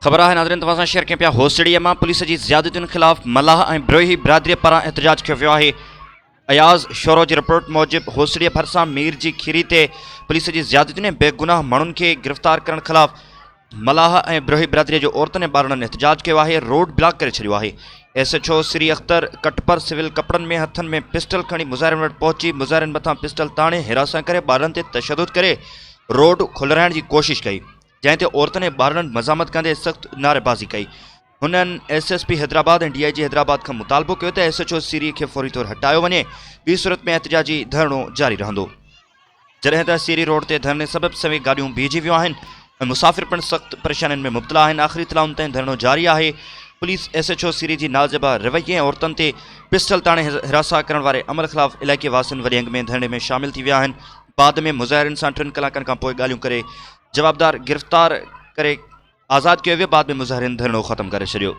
खबर है नाज़रीन तव्हां सां शेयर कयूं पिया होसड़ीअ मां पुलिस जी ज़्यादतियुनि ख़िलाफ़ मलाह ऐं ब्रोही बिरादरी पारां एहतजाज कियो वियो आहे। अयाज़ शोरो जी रिपोर्ट मूजिबि होसड़ीअ भरिसां मीर जी खीरी ते पुलिस जी ज़्यादतियुनि ऐं बेगुनाह माण्हुनि खे गिरफ़्तार करण ख़िलाफ़ मलाह ऐं ब्रोही बिरादरीअ जो औरतुनि ऐं ॿारनि एहतजाज कियो आहे। रोड ब्लॉक करे छॾियो आहे। SHO श्री अख्तर कटपर सिविल कपड़नि में हथनि में पिस्टल खणी मुज़ाहिरनि वटि पहुची मुज़ाहिरनि मथां पिस्टल ताणे हिरासत करे ॿारनि ते तशदुद करे रोड खुलाइण जी कोशिश कई, जंहिं ते औरतुनि ऐं ॿारनि मज़ामत कंदे सख़्त नारेबाज़ी कई। हुननि SSP हैदराबाद ऐं DIG हैदराबाद खां मुतालबो कयो त SHO सीरी खे फौरी तौर हटायो वञे, ॿी सूरत में एहतजाजी धरणो जारी रहंदो। जॾहिं त सीरी रोड ते धरणे सबबि सभई गाॾियूं बीहिजी वियूं आहिनि ऐं मुसाफ़िर पिणु सख़्त परेशानियुनि में मुब्तला आहिनि। आख़िरी इतलाउनि ताईं धरणो जारी आहे। पुलिस SHO सीरी जी नाज़िबा रवैये ऐं औरतुनि ते पिस्टल ताणे हिरासा करण वारे अमल ख़िलाफ़ इलाइक़े वासियुनि वॾे अंग में धरणे में शामिल थी विया आहिनि। बाद में मुज़ाहिरनि सां 3 कलाकनि खां पोइ ॻाल्हियूं करे जवाबदार गिरफ़्तार करे आज़ादु कयो वियो। बाद में मुज़ाहिरनि धरणो ख़त्म करे छॾियो।